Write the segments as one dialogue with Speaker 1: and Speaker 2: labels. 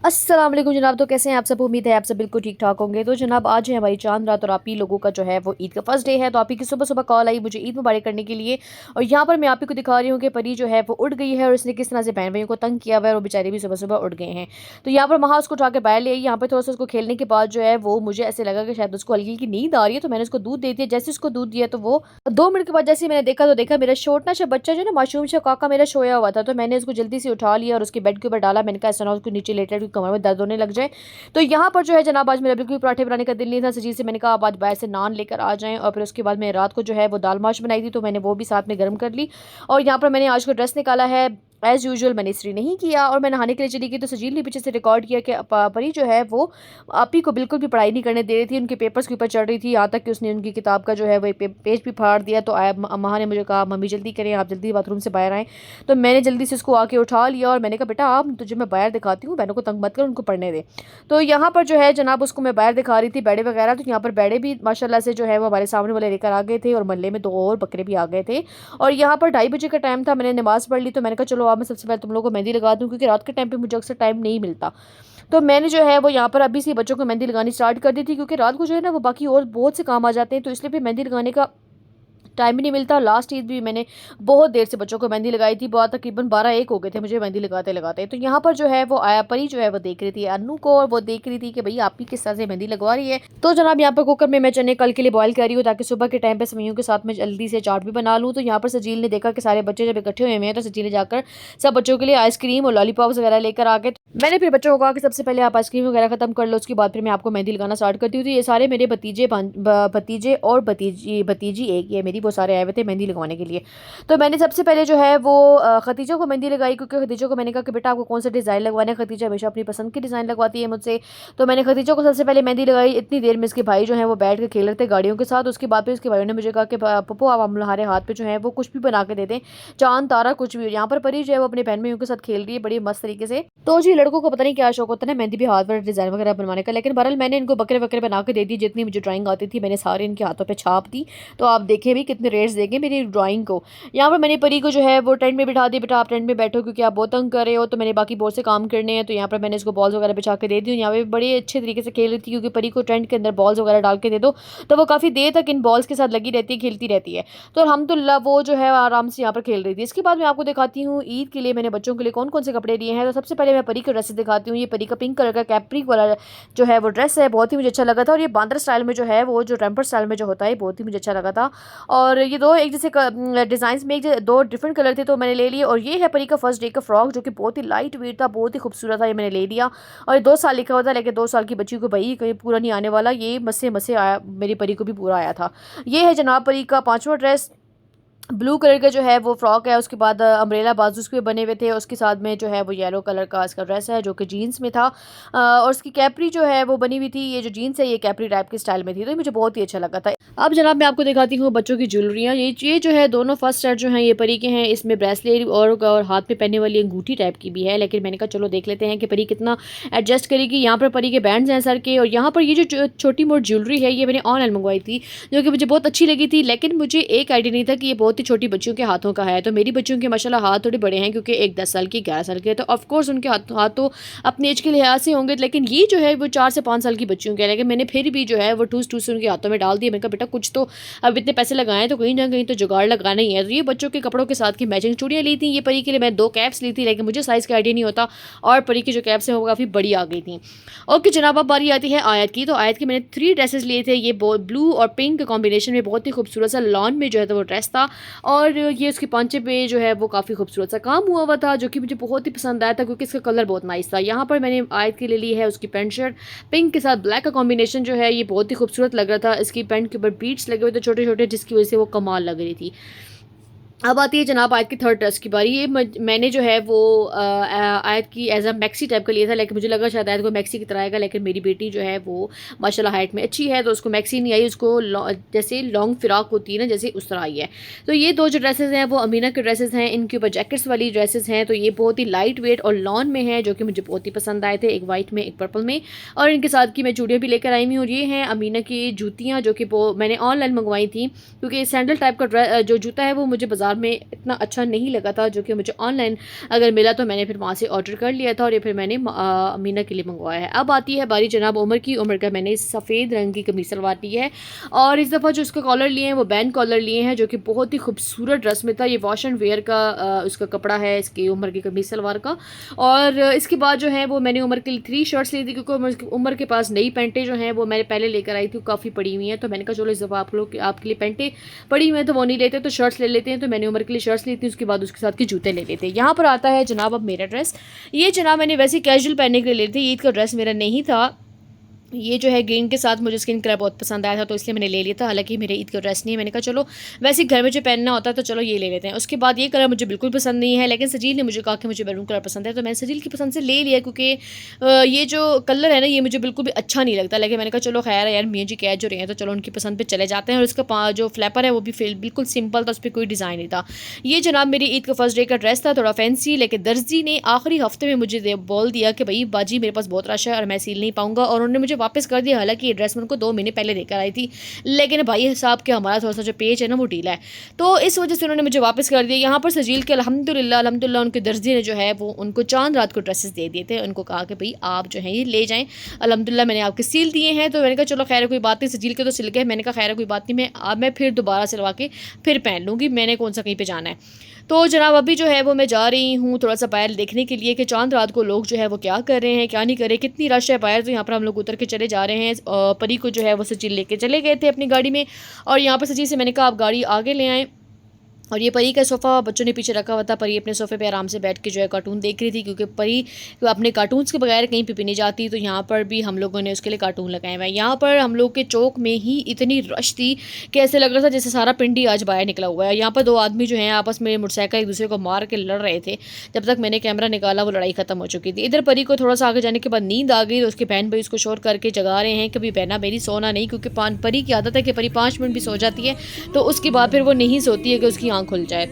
Speaker 1: अस्सलाम वालेकुम जनाब। तो कैसे हैं आप सब? उम्मीद है आप सब बिल्कुल ठीक ठाक होंगे। तो जनाब आज है हमारी चांद रात और आप ही लोगों का जो है वो ईद का फर्स्ट डे है। तो आप ही की सुबह सुबह कॉल आई मुझे ईद मुबारक करने के लिए, और यहाँ पर मैं आप ही को दिखा रही हूँ कि परी जो है वो उड़ गई है और उसने किस तरह से बहन भाइयों को तंग किया हुआ है और वो बेचारे भी सुबह सुबह उड़ गए हैं। तो यहाँ पर महा उसको उठा के बाहर ले आई। यहाँ पर थोड़ा सा उसको खेलने के बाद जो है वो मुझे ऐसे लगा कि शायद उसको हल्की हल्की नींद आ रही है, तो मैंने उसको दूध दे दिया। जैसे उसको दूध दिया तो वो 2 मिनट के बाद जैसे ही मैंने देखा तो देखा मेरा छोटा सा बच्चा जो है ना, मासूम सा काका मेरा सोया हुआ था। तो मैंने उसको जल्दी से उठा लिया और उसके बेड के ऊपर डाला। मैंने कहा ऐसा ना हो उसको नीचे लेटे कमर में दर्द होने लग जाए। तो यहाँ पर जो है जनाब आज मेरा बिल्कुल पराठे बनाने का दिल नहीं था। सजीद से मैंने कहा आप आज बाहर से नान लेकर आ जाएं, और फिर उसके बाद मैं रात को जो है वो दाल माश बनाई थी तो मैंने वो भी साथ में गर्म कर ली। और यहाँ पर मैंने आज को ड्रेस निकाला है। एज़ यूजुअल मैंने इस्त्री नहीं किया और मैं नहाने के लिए चली गई तो सजील ने पीछे से रिकॉर्ड किया कि परी जो है वो आपी को बिल्कुल भी पढ़ाई नहीं करने दे रही थी, उनके पेपर्स के ऊपर चढ़ रही थी, यहाँ तक कि उसने उनकी किताब का जो है वो एक पेज भी फाड़ दिया। तो आया अम्मा ने मुझे कहा मम्मी जल्दी करें, आप जल्दी बाथरूम से बाहर आएँ। तो मैंने जल्दी से उसको आके उठा लिया और मैंने कहा बेटा आप तुझे मैं बाहर दिखाती हूँ, बहनों को तंग मत कर, उनको पढ़ने दे। तो यहाँ पर जो है जनाब उसको मैं बाहर दिखा रही थी बेड़े वगैरह। तो यहाँ पर बेड़े भी माशाल्लाह से जो है वो हमारे सामने वाले लेकर आ गए थे और मोहल्ले में 2 और बकरे भी आ गए थे। और यहाँ पर 2:30 बजे का टाइम था, मैंने नमाज़ पढ़ ली। तो मैंने कहा चलो अब मैं सबसे पहले तुम लोगों को मेहंदी लगा दूँ, क्योंकि रात के टाइम पे मुझे अक्सर टाइम नहीं मिलता। तो मैंने जो है वो यहाँ पर अभी से बच्चों को मेहंदी लगानी स्टार्ट कर दी थी, क्योंकि रात को जो है ना वो बाकी और बहुत से काम आ जाते हैं, तो इसलिए भी मेहंदी लगाने का टाइम ही नहीं मिलता। लास्ट ईद भी मैंने बहुत देर से बच्चों को मेहंदी लगाई थी, बहुत तकरीबन 12-1 हो गए थे मुझे मेहंदी लगाते लगाते। तो यहाँ पर जो है वो आया परी जो है वो देख रही थी अन्नू को, और वो देख रही थी कि भाई आप ही किस तरह से मेहंदी लगवा रही है। तो जनाब यहाँ पर कुकर में मैं चने कल के लिए बॉयल कर रही हूँ, ताकि सुबह के टाइम पे सवैयों के साथ में जल्दी से चाट भी बना लूँ। तो यहाँ पर सजील ने देखा कि सारे बच्चे जब इकट्ठे हुए हैं, तो सजील ने जाकर सब बच्चों के लिए आइसक्रीम और लॉलीपॉप्स वगैरह लेकर आ गए। मैंने फिर बच्चों को कहा कि सबसे पहले आप आइसक्रीम वगैरह खत्म कर लो, उसके बाद फिर मैं आपको मेहंदी लगाना स्टार्ट करती हूँ। तो ये सारे मेरे भतीजे और भतीजी एक ये मेरी वो सारे आए हुए थे मेहंदी लगवाने के लिए। तो मैंने सबसे पहले जो है वो खतीजा को मेहंदी लगाई, क्योंकि खतीजा को मैंने कहा कि बेटा आपको कौन सा डिज़ाइन लगवाना है। खतीजा हमेशा अपनी पसंद की डिज़ाइन लगवाती है मुझसे। तो मैंने खतीजा को सबसे पहले मेहंदी लगाई। इतनी देर में इसके भाई जो है वो बैठ के खेल रहे थे गाड़ियों के साथ। उसके बाद फिर इसके भाइयों ने मुझे कहा कि पप्पू आप हमारे हाथ पे जो है वो कुछ भी बना के दे दें, चांद तारा कुछ भी। यहाँ पर परी जो है वो अपने बहन भाइयों के साथ खेल रही है बड़ी मस्त तरीके से। तो जी लड़कों को पता नहीं क्या शौक होता है ना मेहंदी भी हाथ पर डिज़ाइन वगैरह बनवाने का, लेकिन बहरहाल मैंने इनको बकरे वकरे बना के दे दी। जितनी मुझे ड्राइंग आती थी मैंने सारे इनके हाथों पे छाप दी। तो आप देखें भी कितने रेट्स देंगे मेरी ड्राइंग को। यहाँ पर मैंने परी को जो है वो टेंट में बिठा दी, बेटा आप टेंट में बैठो क्योंकि आप बहुत तंग कर रहे हो। तो मैंने बाकी बहुत से काम करने हैं। तो यहाँ पर मैंने इसको बॉल्स वगैरह बिछा के दे दी। यहाँ पे बड़ी अच्छे तरीके से खेल रही थी, क्योंकि परी को टेंट के अंदर बॉल्स वगैरह डाल के दे दो तो वो काफ़ी देर तक इन बॉल्स के साथ लगी रहती है, खेलती रहती है। तो अल्हम्दुलिल्लाह वो जो है आराम से यहाँ पर खेल रही थी। इसके बाद मैं आपको दिखाती हूँ ईद के लिए मैंने बच्चों के लिए कौन कौन से कपड़े लिए हैं। तो सबसे पहले मैं परी के ड्रेसेस दिखाती हूँ। ये परी का पिंक कलर का कैप्री वाला जो है वो ड्रेस है, बहुत ही मुझे अच्छा लगा था। और ये बांद्रा स्टाइल में जो है वो जो टेम्पर स्टाइल में जो होता है बहुत ही मुझे अच्छा लगा था। और ये दो एक जैसे डिज़ाइन में दो डिफरेंट कलर थे तो मैंने ले लिए। और ये है परी का फर्स्ट डे का फ्रॉक, जो कि बहुत ही लाइट वेट था, बहुत ही खूबसूरत था, ये मैंने ले लिया। और ये 2 साल लिखा हुआ था, लेकिन 2 साल की बच्ची को भाई कहीं पूरा नहीं आने वाला, ये मस्से मस्से आया, मेरी परी को भी पूरा आया था। ये है जनाब परी का 5वां ड्रेस। ब्लू कलर का जो है वो फ्रॉक है, उसके बाद अम्ब्रेला बाजू उसके बने हुए थे, उसके साथ में जो है वो येलो कलर का इसका ड्रेस है जो कि जीन्स में था। और उसकी कैपरी जो है वो बनी हुई थी, ये जो जीन्स है ये कैपरी टाइप के स्टाइल में थी, तो ये मुझे बहुत ही अच्छा लगा था। अब जनाब मैं आपको दिखाती हूँ बच्चों की ज्वेलरियाँ। ये जो है दोनों फर्स्ट सेट जो हैं ये परी के हैं। इसमें ब्रेसलेट और हाथ में पहनने वाली अंगूठी टाइप की भी है, लेकिन मैंने कहा चलो देख लेते हैं कि परी कितना एडजस्ट करेगी। यहाँ पर परी के बैंड्स हैं सर के, और यहाँ पर ये जो छोटी मोटी ज्वेलरी है ये मैंने ऑनलाइन मंगवाई थी, जो कि मुझे बहुत अच्छी लगी थी। लेकिन मुझे एक आइडिया नहीं था कि ये बहुत ही छोटी बच्चियों के हाथों का है। तो मेरी बच्चियों के माशाल्लाह हाथ थोड़े बड़े हैं, क्योंकि एक 10 साल की 11 साल की है, तो ऑफकोर्स उनके हाथ तो अपने एज के लिहाज से होंगे। लेकिन ये जो है वो 4 से 5 साल की बच्चियों के, लेकिन मैंने फिर भी जो है वो ठूस ठूस उनके हाथों में डाल दिया। मैंने कहा बेटा कुछ तो अब इतने पैसे लगाए तो कहीं ना कहीं तो जुगाड़ लगाना ही है। तो ये बच्चों के कपड़ों के साथ की मैचिंग चूड़ियाँ ली थी। ये परी के लिए मैं 2 कैप्स ली थी, लेकिन मुझे साइज़ का आइडिया नहीं होता, और परी की जो कैप्स हैं वो काफ़ी बड़ी आ गई थी। ओके जनाब अब बारी आती है आयत की। तो आयत के मैंने 3 ड्रेसेस लिए थे। ये ब्लू और पिंक कॉम्बिनेशन में बहुत ही खूबसूरत सा लॉन में जो है तो वो ड्रेस था, और ये उसके पांचे पे जो है वो काफ़ी खूबसूरत सा काम हुआ था, जो कि मुझे बहुत ही पसंद आया था, क्योंकि इसका कलर बहुत नाइस था। यहाँ पर मैंने आयत के लिए ली है उसकी पैंट शर्ट, पिंक के साथ ब्लैक का कॉम्बिनेशन जो है ये बहुत ही खूबसूरत लग रहा था। इसकी पैंट के ऊपर बीट्स लगे हुए थे छोटे छोटे, जिसकी वजह से वो कमाल लग रही थी। अब आती है जनाब आयत की थर्ड ड्रेस की बारी। ये मैंने जो है वो आयत की एज अ मैक्सी टाइप का लिया था, लेकिन मुझे लगा शायद आयत को मैक्सी की तरह आएगा, लेकिन मेरी बेटी जो है वो माशाल्लाह हाइट में अच्छी है, तो उसको मैक्सी नहीं आई, उसको जैसे लॉन्ग फ्रॉक होती है ना जैसे उस तरह आई है। तो ये 2 जो ड्रेसेस हैं वो अमीना के ड्रेसेस हैं, इनके ऊपर जैकेट्स वाली ड्रेसेस हैं। तो ये बहुत ही लाइट वेट और लॉन में है, जो कि मुझे बहुत ही पसंद आए थे, एक वाइट में एक पर्पल में, और इनके साथ की मैं चूड़ियाँ भी लेकर आई हुई। और ये हैं अमीना की जूतियाँ, जो कि वो मैंने ऑनलाइन मंगवाई थी, क्योंकि सैंडल टाइप का जो जूता है वो मुझे बाजार बाज़ार में इतना अच्छा नहीं लगा था, जो कि मुझे ऑनलाइन अगर मिला तो मैंने फिर वहाँ से ऑर्डर कर लिया था और ये फिर मैंने अमीना के लिए मंगवाया है। अब आती है बारी जनाब उमर की। उमर का मैंने सफ़ेद रंग की कमीज सलवार ली है और इस दफ़ा जो उसका कॉलर लिए हैं वो बैंड कॉलर लिए हैं, जो कि बहुत ही खूबसूरत ड्रेस में था। ये वॉश एंड वेयर का उसका कपड़ा है इसकी उमर की कमीज सलवार का। और इसके बाद जो है वो मैंने उमर के लिए 3 शर्ट्स ली थी, क्योंकि उमर के पास नई पैंटें जो हैं वो मैंने पहले लेकर आई थी, काफ़ी पड़ी हुई हैं। तो मैंने कहा चलो इस दफ़ा आप लोग आपके लिए पैंटें पड़ी हुई हैं तो वो नहीं लेते, तो शर्ट्स ले लेते हैं। तो मैंने उमर के लिए शर्ट्स ली थी, उसके बाद उसके साथ के जूते ले लेते हैं। यहाँ पर आता है जनाब अब मेरा ड्रेस। ये जनाब मैंने वैसे कैजुअल पहनने के लिए ली थी, ईद का ड्रेस मेरा नहीं था। ये जो है ग्रीन के साथ मुझे स्किन कलर बहुत पसंद आया था, तो इसलिए मैंने ले लिया था। हालांकि मेरे ईद का ड्रेस नहीं है, मैंने कहा चलो वैसे घर में जो पहनना होता है तो चलो ये ले लेते हैं। उसके बाद ये कलर मुझे बिल्कुल पसंद नहीं है, लेकिन सजील ने मुझे कहा कि मुझे मैरून कलर पसंद है, तो मैंने सजील की पसंद से ले लिया, क्योंकि ये जो कलर है ना ये मुझे बिल्कुल भी अच्छा नहीं लगता। लेकिन मैंने कहा चलो खैर है यार, मियाँ जी कह जो रहे हैं तो चलो उनकी पसंद पर चले जाते हैं। और इसका जो फ्लैपर है वो भी बिल्कुल सिंपल था, उस पर कोई डिज़ाइन नहीं था। ये जनाब मेरी ईद का फर्स्ट डे का ड्रेस था, थोड़ा फैंसी, लेकिन दर्जी ने आखिरी हफ्ते में मुझे बोल दिया कि भाई बाजी मेरे पास बहुत रश है और मैं सील नहीं पाऊँगा, और उन्होंने मुझे वापस कर दिया। हालांकि ये ड्रेस मैं उनको 2 महीने पहले देकर आई थी, लेकिन भाई हिसाब के हमारा थोड़ा सा जो पेज है ना वो ढीला है, तो इस वजह से उन्होंने मुझे वापस कर दिया। यहाँ पर सजील के अल्हम्दुलिल्लाह उनके दर्जी ने जो है वो उनको चांद रात को ड्रेसेस दे दिए थे। उनको कहा कि भाई आप जो है ये ले जाएँ, अल्हम्दुलिल्लाह मैंने आपके सील दिए हैं। तो मैंने कहा चलो खैर कोई बात नहीं, सजील के तो सिल गए। मैंने कहा खैर कोई बात नहीं, मैं फिर दोबारा सिलवा के फिर पहन लूँगी, मैंने कौन सा कहीं पर जाना है। तो जनाब अभी जो है वो मैं जा रही हूँ थोड़ा सा बाहर देखने के लिए कि चांद रात को लोग जो है वो क्या कर रहे हैं क्या नहीं कर रहे, कितनी रश है बाहर। तो यहाँ पर हम लोग उतर के चले जा रहे हैं। परी को जो है वो सचिन लेके चले गए थे अपनी गाड़ी में, और यहाँ पर सचिन से मैंने कहा आप गाड़ी आगे ले आएँ। और ये परी का सोफ़ा बच्चों ने पीछे रखा हुआ था। परी अपने सोफ़े पे आराम से बैठ के जो है कार्टून देख रही थी, क्योंकि परी अपने कार्टून्स के बगैर कहीं पे भी नहीं जाती। तो यहाँ पर भी हम लोगों ने उसके लिए कार्टून लगाए हुए हैं। यहाँ पर हम लोग के चौक में ही इतनी रश थी कि ऐसे लग रहा था जैसे सारा पिंड ही आज बाहर निकला हुआ है। यहाँ पर 2 आदमी जो हैं आपस में मोटरसाइकिल एक दूसरे को मार के लड़ रहे थे। जब तक मैंने कैमरा निकाला वो लड़ाई ख़त्म हो चुकी थी। इधर परी को थोड़ा सा आगे जाने के बाद नींद आ गई, तो उसके बहन भाई उसको शोर करके जगा रहे हैं कि भाई बहना मेरी सोना नहीं, क्योंकि परी की आदत है कि परी 5 मिनट भी सो जाती है तो उसके बाद फिर वो नहीं सोती है कि उसकी आँख खुल जाए।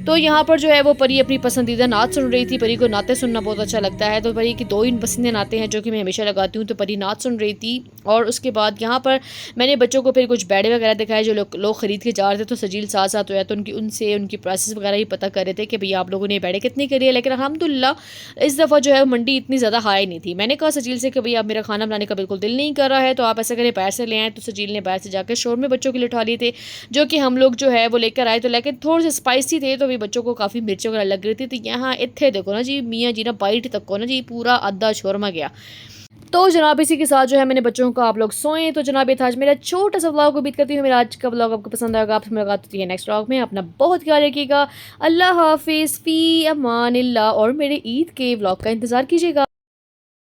Speaker 1: तो यहाँ पर जो है वो परी अपनी पसंदीदा नात सुन रही थी। परी को नाते सुनना बहुत अच्छा लगता है, तो परी की 2 ही पसंदीदा नाते हैं जो कि मैं हमेशा लगाती हूँ। तो परी नात सुन रही थी, और उसके बाद यहाँ पर मैंने बच्चों को फिर कुछ बैडे वगैरह दिखाए जो लोग ख़रीद के जा रहे थे। तो सजील साथ साथ हुआ तो उनकी प्राइसेस वगैरह ही पता कर रहे थे कि भैया आप लोगों ने बैडे कितनी करी है। लेकिन अल्हम्दुलिल्लाह इस दफ़ा जो है मंडी इतनी ज़्यादा हाई नहीं थी। मैंने कहा सजील से कि भैया अब मेरा खाना बनाने का बिल्कुल दिल नहीं कर रहा है, तो आप ऐसा करें बाहर से ले आएँ। तो सजील ने बाहर से जाकर शोर में बच्चों के लिए उठा लिए थे, जो कि हम लोग जो है वो लेकर आए। तो लेकिन थोड़े से स्पाइसी थे, तो अभी बच्चों को काफ़ी मिर्च वगैरह लग रही थी। तो यहाँ इतने देखो ना जी मियाँ जी ना बाइट तक को ना जी पूरा आधा शोरमा गया। तो जनाब इसी के साथ जो है मैंने बच्चों को आप लोग सोएं। तो जनाब ये था आज मेरा छोटा सा व्लॉग। उम्मीद करती हूँ मेरा आज का व्लॉग आपको पसंद आएगा। आपसे मुलाकात होती है नेक्स्ट व्लॉग में। अपना बहुत ख्याल रखिएगा। अल्लाह हाफिज़ फ़ी अमानिल्लाह, और मेरे ईद के व्लॉग का इंतज़ार कीजिएगा।